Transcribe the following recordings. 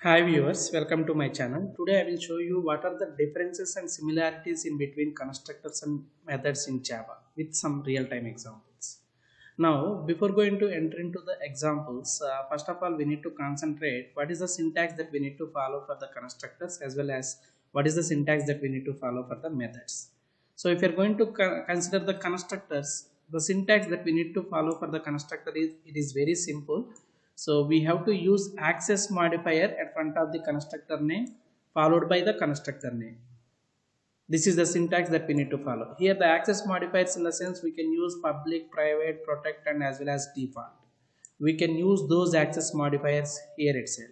Hi viewers, welcome to my channel. Today I will show you what are the differences and similarities in between constructors and methods in Java with some real-time examples. Now, before going to enter into the examples, first of all we need to concentrate what is the syntax that we need to follow for the constructors as well as what is the syntax that we need to follow for the methods. So if you are going to consider the constructors, the syntax that we need to follow for the constructor is it is very simple. So we have to use access modifier at front of the constructor name followed by the constructor name. This is the syntax that we need to follow. Here the access modifiers in the sense we can use public, private, protect and as well as default. We can use those access modifiers here itself.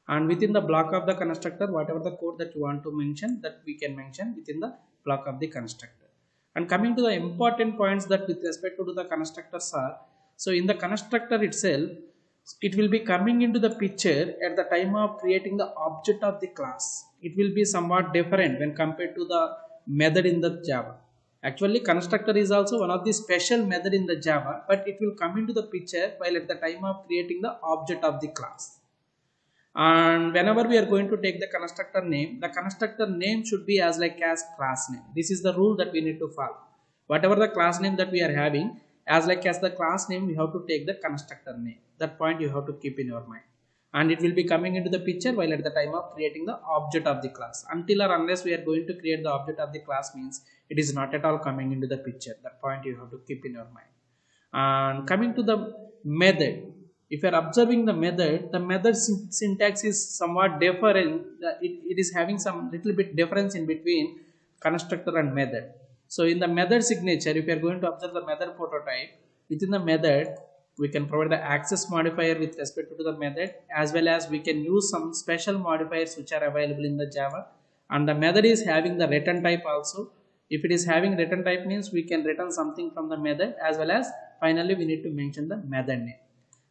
And within the block of the constructor, whatever the code that you want to mention, that we can mention within the block of the constructor. And coming to the important points that with respect to the constructors are, so in the constructor itself, it will be coming into the picture at the time of creating the object of the class. It will be somewhat different when compared to the method in the Java. Actually, constructor is also one of the special method in the Java, but it will come into the picture while at the time of creating the object of the class. And whenever we are going to take the constructor name should be as like as class name. This is the rule that we need to follow. Whatever the class name that we are having, as like as the class name, we have to take the constructor name. That point you have to keep in your mind. And it will be coming into the picture while at the time of creating the object of the class. Until or unless we are going to create the object of the class means it is not at all coming into the picture. That point you have to keep in your mind. And coming to the method, if you are observing the method syntax is somewhat different. It is having some little bit difference in between constructor and method. So in the method signature, if you are going to observe the method prototype, within the method we can provide the access modifier with respect to the method, as well as we can use some special modifiers which are available in the Java. And the method is having the return type also. If it is having return type means we can return something from the method, as well as finally we need to mention the method name.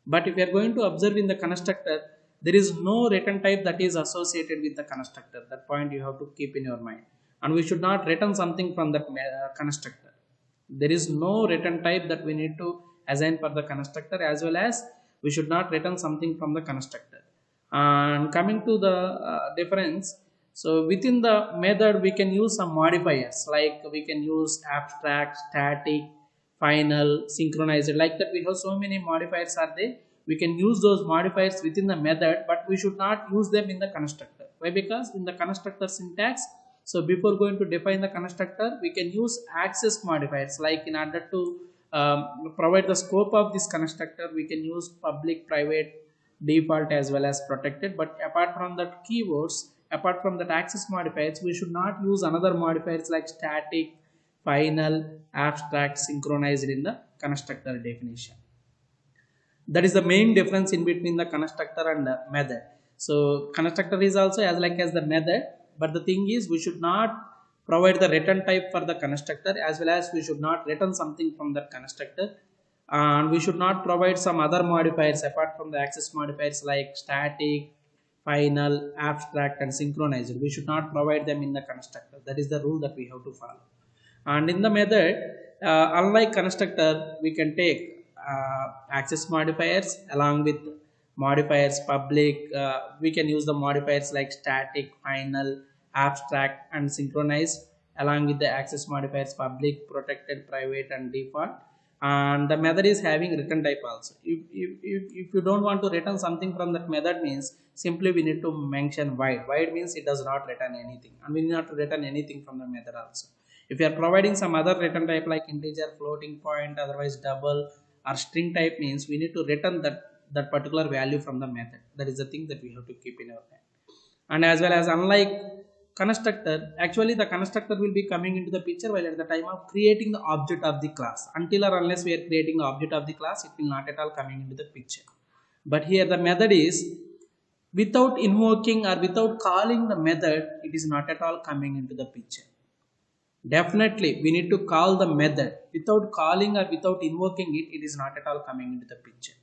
But if you are going to observe in the constructor, there is no return type that is associated with the constructor. That point you have to keep in your mind. And we should not return something from that constructor. There is no return type that we need to assign for the constructor, as well as we should not return something from the constructor. And coming to the difference, so within the method we can use some modifiers, like we can use abstract, static, final, synchronized, like that we have so many modifiers are there. We can use those modifiers within the method, but we should not use them in the constructor. Why? Because in the constructor syntax, so before going to define the constructor, we can use access modifiers, like in order to provide the scope of this constructor, we can use public, private, default as well as protected. But apart from that keywords, apart from that access modifiers, we should not use another modifiers like static, final, abstract, synchronized in the constructor definition. That is the main difference in between the constructor and the method. So constructor is also as like as the method, but the thing is we should not provide the return type for the constructor, as well as we should not return something from that constructor. And we should not provide some other modifiers apart from the access modifiers like static, final, abstract and synchronized. We should not provide them in the constructor. That is the rule that we have to follow. And in the method, unlike constructor, we can take access modifiers along with modifiers public. We can use the modifiers like static, final, abstract and synchronized, along with the access modifiers public, protected, private and default. And the method is having return type also. If you don't want to return something from that method means simply we need to mention void. Void means it does not return anything, and we need not to return anything from the method also. If you are providing some other return type like integer, floating point, otherwise double or string type means we need to return that particular value from the method. That is the thing that we have to keep in our mind. And as well as unlike constructor, actually the constructor will be coming into the picture while at the time of creating the object of the class. Until or unless we are creating the object of the class, it will not at all coming into the picture. But here the method is without invoking or without calling the method, it is not at all coming into the picture. Definitely, we need to call the method. Without calling or without invoking it, it is not at all coming into the picture.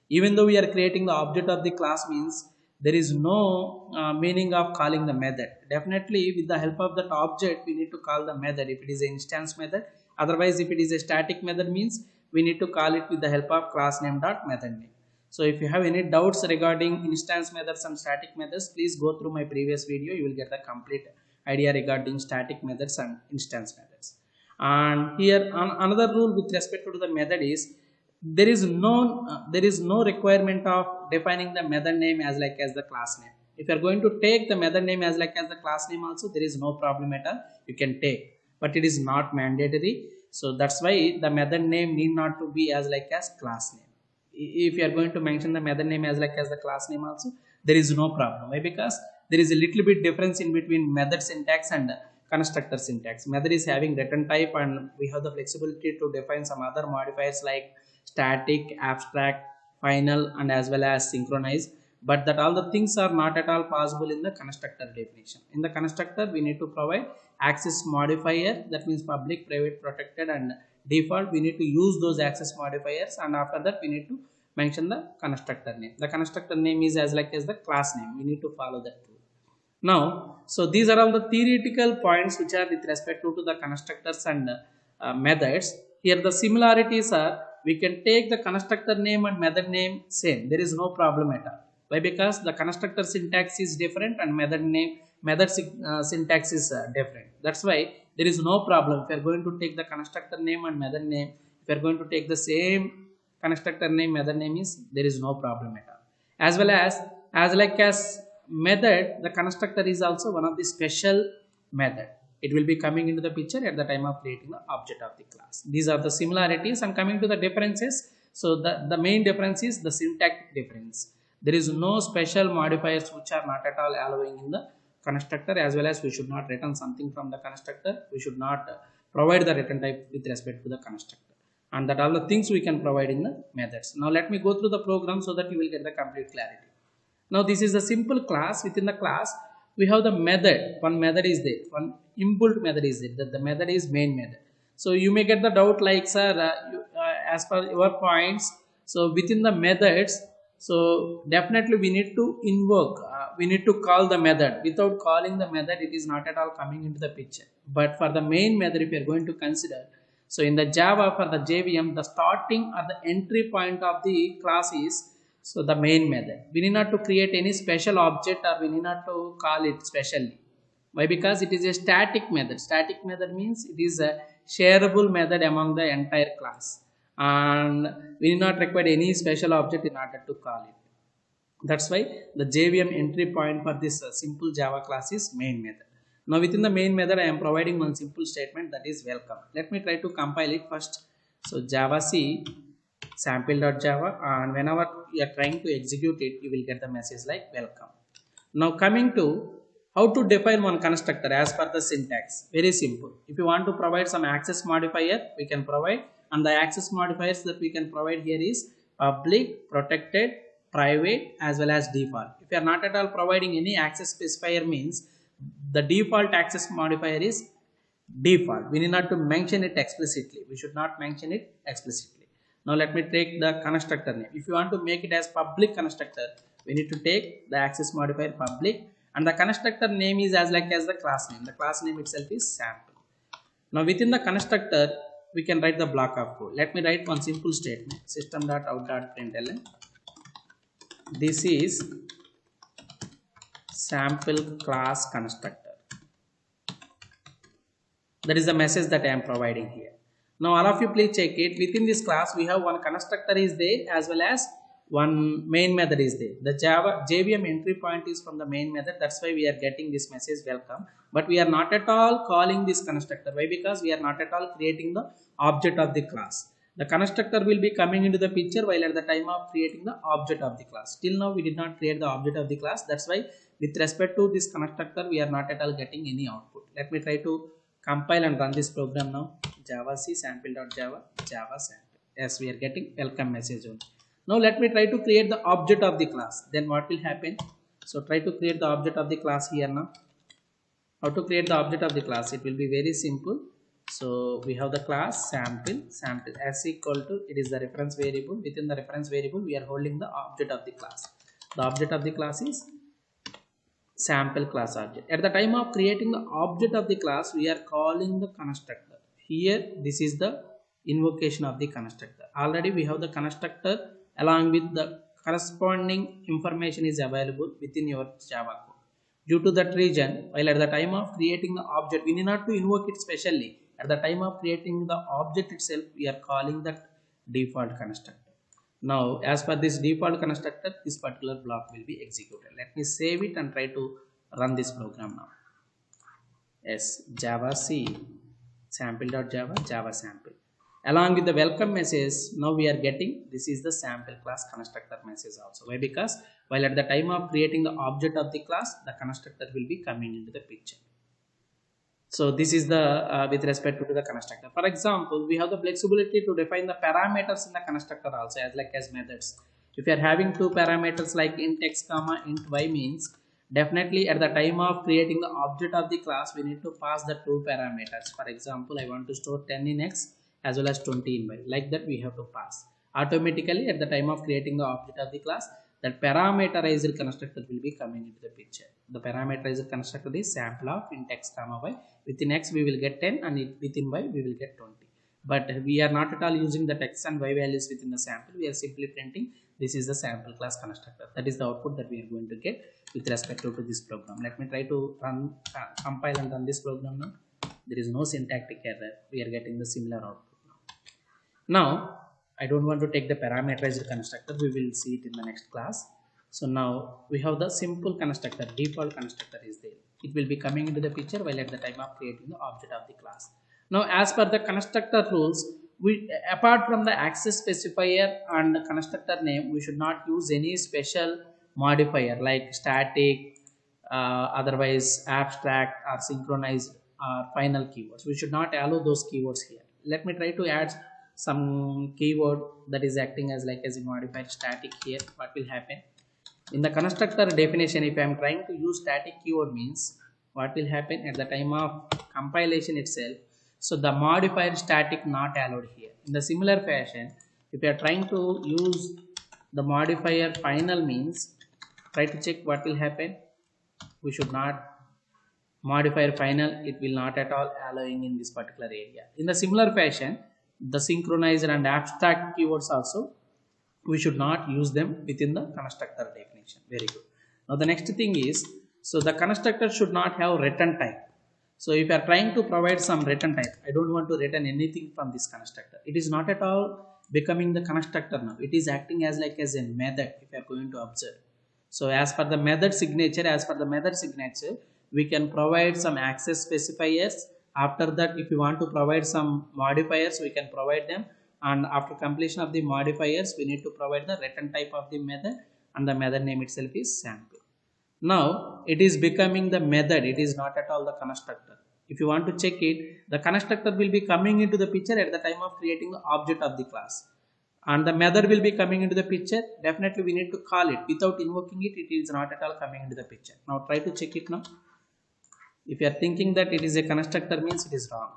Even though we are creating the object of the class means there is no meaning of calling the method. Definitely, with the help of that object, we need to call the method if it is an instance method. Otherwise, if it is a static method means we need to call it with the help of class name dot method name. So if you have any doubts regarding instance methods and static methods, please go through my previous video. You will get the complete idea regarding static methods and instance methods. And here another rule with respect to the method is there is no requirement of defining the method name as like as the class name. If you are going to take the method name as like as the class name also, there is no problem at all. You can take, but it is not mandatory. So that's why the method name need not to be as like as class name. If you are going to mention the method name as like as the class name also, there is no problem. Why? Because there is a little bit difference in between method syntax and constructor syntax. Method is having return type, and we have the flexibility to define some other modifiers like static, abstract, final, and as well as synchronize. But that all the things are not at all possible in the constructor definition. In the constructor, we need to provide access modifier, that means public, private, protected, and default. We need to use those access modifiers, and after that we need to mention the constructor name. The constructor name is as like as the class name. We need to follow that rule. Now, so these are all the theoretical points which are with respect to the constructors and methods. Here the similarities are, we can take the constructor name and method name same. There is no problem at all. Why? Because the constructor syntax is different and method syntax is different. That's why there is no problem. If you are going to take the constructor name and method name, if you are going to take the same constructor name, method name, is there is no problem at all. As well as like as method, the constructor is also one of the special method. It will be coming into the picture at the time of creating the object of the class. These are the similarities, and coming to the differences. So the main difference is the syntactic difference. There is no special modifiers which are not at all allowing in the constructor, as well as we should not return something from the constructor. We should not provide the return type with respect to the constructor, and that all the things we can provide in the methods. Now let me go through the program so that you will get the complete clarity. Now this is a simple class. Within the class we have the method. One method is there, one inbuilt method is there. That the method is main method. So you may get the doubt like, sir, as per your points, so within the methods, so definitely we need to invoke, we need to call the method. Without calling the method, it is not at all coming into the picture. But for the main method, if you are going to consider, so in the Java, for the JVM, the starting or the entry point of the class is, so the main method. We need not to create any special object, or we need not to call it specially. Why? Because it is a static method. Static method means it is a shareable method among the entire class, and we need not require any special object in order to call it. That's why the JVM entry point for this simple Java class is main method. Now within the main method, I am providing one simple statement, that is welcome. Let me try to compile it first. So Java C sample.java, and whenever you are trying to execute it, you will get the message like welcome. Now coming to how to define one constructor as per the syntax. Very simple. If you want to provide some access modifier, we can provide, and the access modifiers that we can provide here is public, protected, private, as well as default. If you are not at all providing any access specifier, means the default access modifier is default. We need not to mention it explicitly. We should not mention it explicitly. Now let me take the constructor name. If you want to make it as public constructor, we need to take the access modifier public, and the constructor name is as like as the class name. The class name itself is sample. Now within the constructor, we can write the block of code. Let me write one simple statement: system.out.println. This is sample class constructor. That is the message that I am providing here. Now all of you please check it. Within this class, we have one constructor is there, as well as one main method is there. The Java JVM entry point is from the main method. That's why we are getting this message welcome. But we are not at all calling this constructor. Why? Because we are not at all creating the object of the class. The constructor will be coming into the picture while at the time of creating the object of the class. Till now we did not create the object of the class. That's why with respect to this constructor, we are not at all getting any output. Let me try to compile and run this program now. Java C sample.java, Java sample. Yes, we are getting welcome message only. Now let me try to create the object of the class. Then what will happen? So try to create the object of the class here now. How to create the object of the class? It will be very simple. So we have the class sample s equal to, it is the reference variable. Within the reference variable, we are holding the object of the class. The object of the class is sample class object. At the time of creating the object of the class, we are calling the constructor. Here this is the invocation of the constructor. Already we have the constructor along with the corresponding information is available within your Java code. Due to that reason, while at the time of creating the object, we need not to invoke it specially. At the time of creating the object itself, we are calling that default constructor. Now, as per this default constructor, this particular block will be executed. Let me save it and try to run this program now. Yes, Java C sample.java, Java sample. Along with the welcome message, now we are getting this is the sample class constructor message also. Why? Because while at the time of creating the object of the class, the constructor will be coming into the picture. So this is the with respect to the constructor. For example, we have the flexibility to define the parameters in the constructor also as methods. If you are having two parameters like int x comma int y means definitely at the time of creating the object of the class, we need to pass the two parameters. For example, I want to store 10 in x as well as 20 in y. Like that we have to pass. Automatically at the time of creating the object of the class, that parameterized constructor will be coming into the picture. The parameterized constructor is sample of int x comma y. Within x we will get 10 and within y we will get 20. But we are not at all using the x and y values within the sample. We are simply printing this is the sample class constructor. That is the output that we are going to get with respect to this program. Let me try to run, compile and run this program now. There is no syntactic error. We are getting the similar output now. Now, I don't want to take the parameterized constructor. We will see it in the next class. So now we have the simple constructor, default constructor is there. It will be coming into the picture while at the time of creating the object of the class. Now, as per the constructor rules, we apart from the access specifier and the constructor name, we should not use any special modifier like static, otherwise abstract or synchronized or final keywords. We should not allow those keywords here. Let me try to add some keyword that is acting as a modifier static here. What will happen in the constructor definition? If I am trying to use static keyword means what will happen at the time of compilation itself? So the modifier static not allowed here. In the similar fashion, if you are trying to use the modifier final means, try to check what will happen. We should not modifier final, it will not at all allowing in this particular area. In the similar fashion, the synchronizer and abstract keywords also, we should not use them within the constructor definition. Very good. Now the next thing is, so the constructor should not have return type. So if you are trying to provide some return type, I don't want to return anything from this constructor. It is not at all becoming the constructor now. It is acting as a method if you are going to observe. So as per the method signature, we can provide some access specifiers. After that, if you want to provide some modifiers, we can provide them. And after completion of the modifiers, we need to provide the return type of the method, and the method name itself is sample. Now it is becoming the method, it is not at all the constructor. If you want to check it, the constructor will be coming into the picture at the time of creating the object of the class, and the method will be coming into the picture. Definitely we need to call it. Without invoking it, it is not at all coming into the picture. Now try to check it now. If you are thinking that it is a constructor means, it is wrong.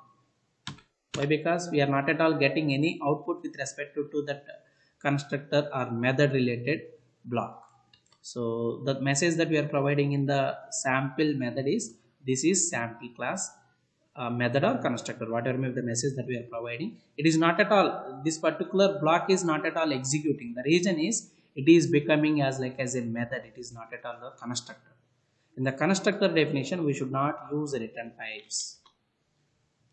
Why? Because we are not at all getting any output with respect to that constructor or method related block. So the message that we are providing in the sample method is, this is sample class method or constructor, whatever may be the message that we are providing. It is not at all, this particular block is not at all executing. The reason is it is becoming as a method. It is not at all the constructor. In the constructor definition, we should not use return types.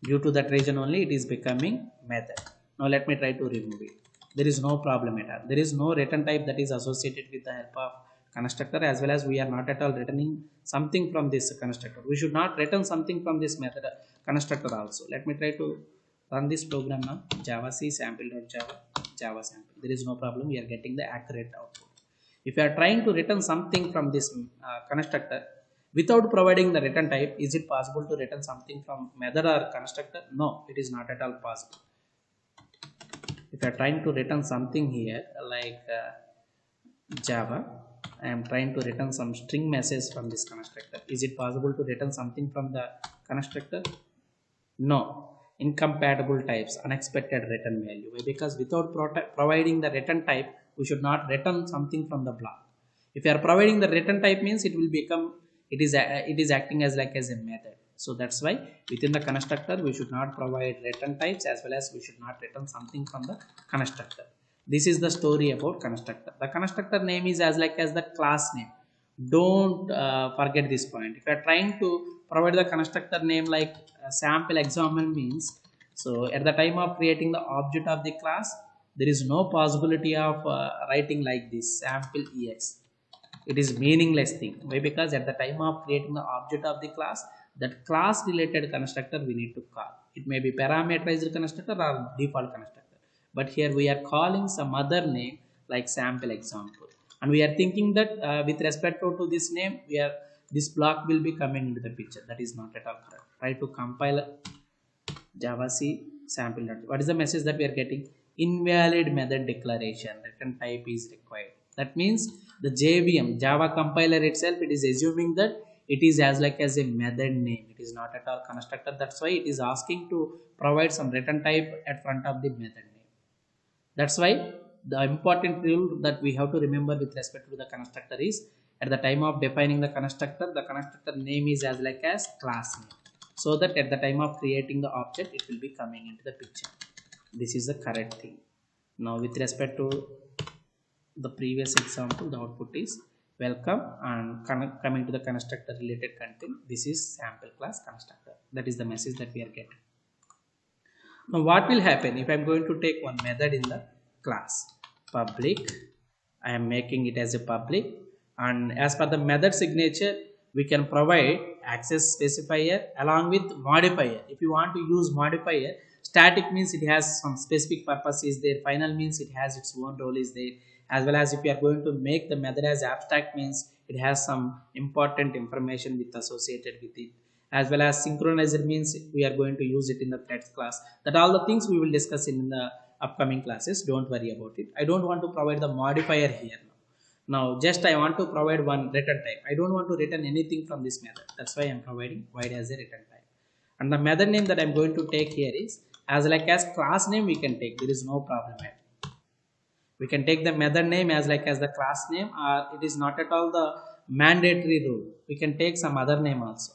Due to that reason only, it is becoming method. Now let me try to remove it. There is no problem at all. There is no return type that is associated with the help of constructor, as well as we are not at all returning something from this constructor. We should not return something from this method constructor also. Let me try to run this program now. Java C sample.java, Java sample. There is no problem. We are getting the accurate output. If you are trying to return something from this constructor without providing the return type, is it possible to return something from method or constructor? No, it is not at all possible. If you are trying to return something here like Java, I am trying to return some string message from this constructor. Is it possible to return something from the constructor? No. Incompatible types, unexpected return value. Because without providing the return type, we should not return something from the block. If you are providing the return type means, it will become, it is acting as a method. So that's why within the constructor we should not provide return types, as well as we should not return something from the constructor. This is the story about constructor. The constructor name is as like as the class name. Don't forget this point. If you are trying to provide the constructor name like sample example means, so at the time of creating the object of the class, there is no possibility of writing like this sample ex. It is meaningless thing. Why? Because at the time of creating the object of the class, that class related constructor we need to call. It may be parameterized constructor or default constructor, but here we are calling some other name like sample example, and we are thinking that with respect to this name, we are this block will be coming into the picture. That is not at all correct. Try to compile Java C sample. What is the message that we are getting? Invalid method declaration. Return type is required. That means the JVM Java compiler itself, it is assuming that it is as like as a method name. It is not at all constructor. That's why it is asking to provide some return type at front of the method name. That's why the important rule that we have to remember with respect to the constructor is at the time of defining the constructor name is as like as class name, so that at the time of creating the object it will be coming into the picture. This is the correct thing. Now with respect to the previous example, the output is welcome, and coming to the constructor related content, this is sample class constructor. That is the message that we are getting. Now what will happen if I'm going to take one method in the class public? I am making it as a public, and as per the method signature we can provide access specifier along with modifier. If you want to use modifier, static means it has some specific purpose is there, final means it has its own role is there, as well as if you are going to make the method as abstract means it has some important information with associated with it, as well as synchronizer means we are going to use it in the threads class. That all the things we will discuss in the upcoming classes. Don't worry about it. I don't want to provide the modifier here now. Just I want to provide one return type. I don't want to return anything from this method. That's why I'm providing void as a return type. And the method name that I'm going to take here is as like as class name we can take. There is no problem here. We can take the method name as like as the class name, or it is not at all the mandatory rule. We can take some other name also.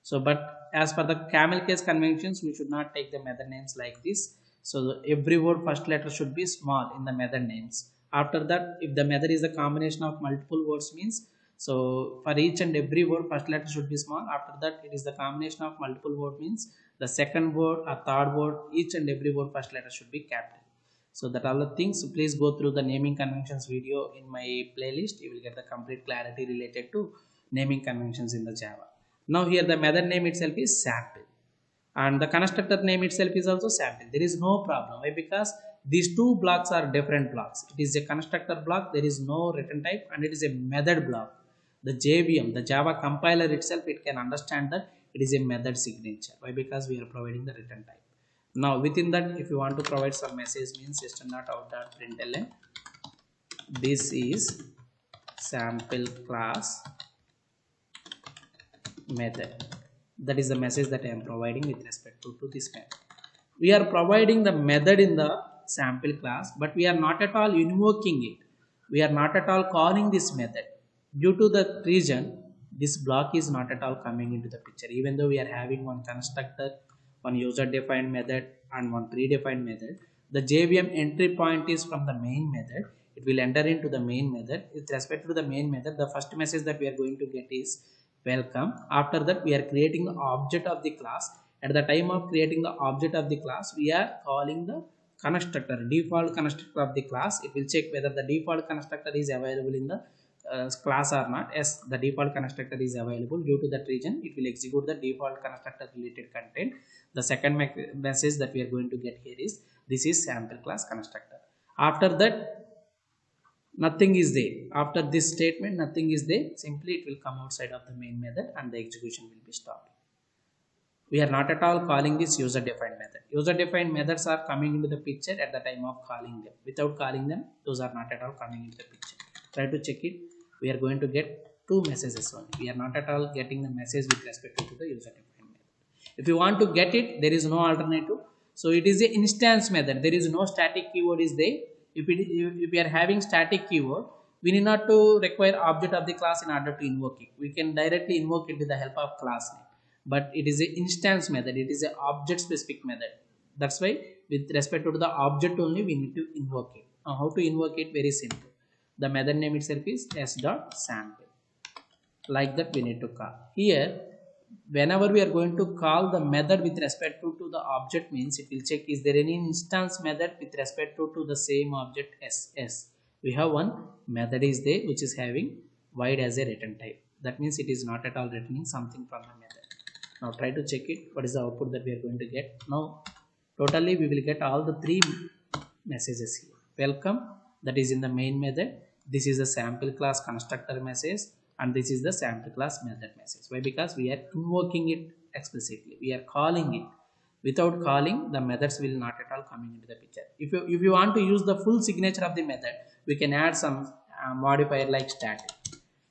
So but as per the camel case conventions, we should not take the method names like this. So every word first letter should be small in the method names. After that, if the method is a combination of multiple words means, so for each and every word first letter should be small. After that, it is the combination of multiple word means the second word or third word, each and every word first letter should be capital. So that all the things, so please go through the naming conventions video in my playlist. You will get the complete clarity related to naming conventions in the Java. Now here the method name itself is sample, and the constructor name itself is also sample. There is no problem. Why? Because these two blocks are different blocks. It is a constructor block, there is no return type, and it is a method block. The JVM, the Java compiler itself, it can understand that it is a method signature. Why? Because we are providing the return type. Now within that, if you want to provide some message means system.out.println, this is sample class method. That is the message that I am providing with respect to this method. We are providing the method in the sample class, but we are not at all invoking it. We are not at all calling this method. Due to the reason, this block is not at all coming into the picture. Even though we are having one constructor, one user defined method, and one predefined method, the JVM entry point is from the main method. It will enter into the main method. With respect to the main method, the first message that we are going to get is welcome. After that, we are creating the object of the class. At the time of creating the object of the class, we are calling the constructor, default constructor of the class. It will check whether the default constructor is available in the class or not. Yes, the default constructor is available. Due to that reason, it will execute the default constructor related content. The second message that we are going to get here is this is sample class constructor. After that, nothing is there. After this statement, nothing is there. Simply it will come outside of the main method and the execution will be stopped. We are not at all calling this user defined method. User defined methods are coming into the picture at the time of calling them. Without calling them, those are not at all coming into the picture. Try to check it. We are going to get two messages only. We are not at all getting the message with respect to the user defined method. If you want to get it, there is no alternative. So it is an instance method. There is no static keyword is there. If we are having static keyword, we need not to require object of the class in order to invoke it. We can directly invoke it with the help of class name. But it is an instance method. It is an object specific method. That's why with respect to the object only we need to invoke it. Now how to invoke it? Very simple. The method name itself is s.sample. Like that we need to call. Here, whenever we are going to call the method with respect to the object, means it will check is there any instance method with respect to the same object ss. We have one method is there which is having void as a return type. That means it is not at all returning something from the method. Now try to check it. What is the output that we are going to get? Now totally we will get all the three messages here. Welcome, that is in the main method. This is the sample class constructor message, and this is the sample class method message. Why? Because we are invoking it explicitly. We are calling it. Without calling, the methods will not at all coming into the picture. If you want to use the full signature of the method, we can add some modifier like static.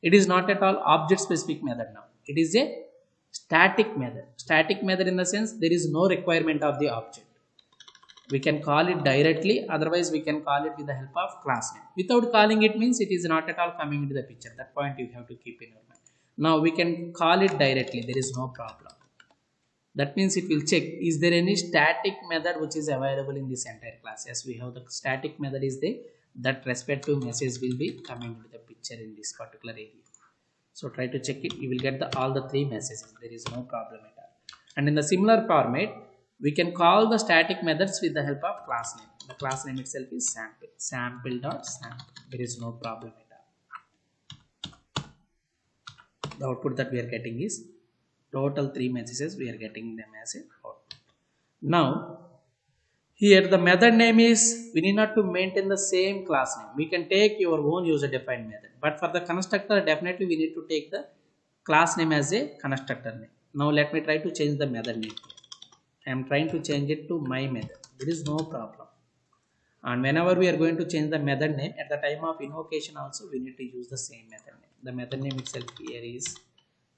It is not at all object specific method now. It is a static method. Static method in the sense there is no requirement of the object. We can call it directly, otherwise we can call it with the help of class name. Without calling it means it is not at all coming into the picture. That point you have to keep in your mind. Now we can call it directly. There is no problem. That means it will check is there any static method which is available in this entire class. Yes, we have the static method is there. That respective message will be coming into the picture in this particular area. So try to check it. You will get all the three messages. There is no problem at all. And in the similar format, we can call the static methods with the help of class name. The class name itself is sample. Sample.sample. There is no problem at all. The output that we are getting is total three messages. We are getting them as a output. Now, here the method name is, we need not to maintain the same class name. We can take your own user defined method. But for the constructor, definitely we need to take the class name as a constructor name. Now let me try to change the method name. I am trying to change it to my method. There is no problem. And whenever we are going to change the method name, at the time of invocation also we need to use the same method name. The method name itself here is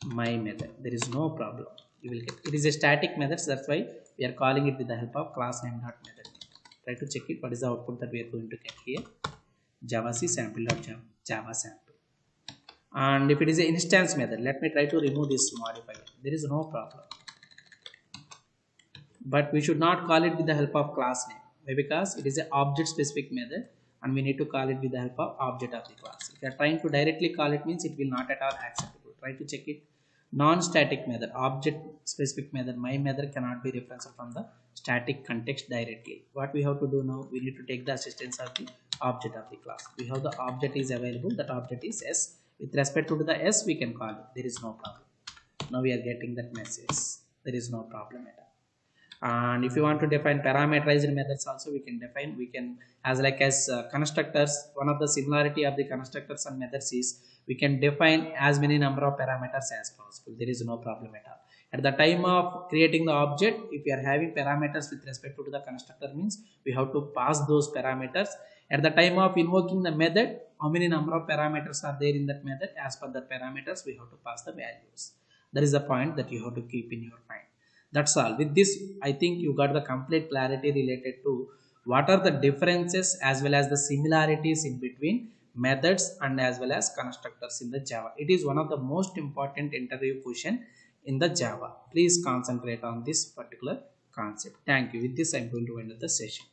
my method. There is no problem. You will get it is a static method, so that's why we are calling it with the help of class name dot method name. Try to check it. What is the output that we are going to get here? Java C sample dot Java sample. And if it is an instance method, let me try to remove this modifier. There is no problem. But we should not call it with the help of class name. Why? Because it is an object specific method and we need to call it with the help of object of the class. If you are trying to directly call it, means it will not at all acceptable. Try to check it. Non-static method, object specific method, my method cannot be referenced from the static context directly. What we have to do now, we need to take the assistance of the object of the class. We have the object is available, that object is S. With respect to the S, we can call it. There is no problem. Now we are getting that message. There is no problem at all. And if you want to define parameterized methods also, we can define. We can as constructors. One of the similarity of the constructors and methods is we can define as many number of parameters as possible. There is no problem at all. At the time of creating the object, if we are having parameters with respect to the constructor, means we have to pass those parameters. At the time of invoking the method, how many number of parameters are there in that method? As per the parameters, we have to pass the values. That is the point that you have to keep in your mind. That's all. With this, I think you got the complete clarity related to what are the differences as well as the similarities in between methods and as well as constructors in the Java. It is one of the most important interview question in the Java. Please concentrate on this particular concept. Thank you. With this, I'm going to end the session.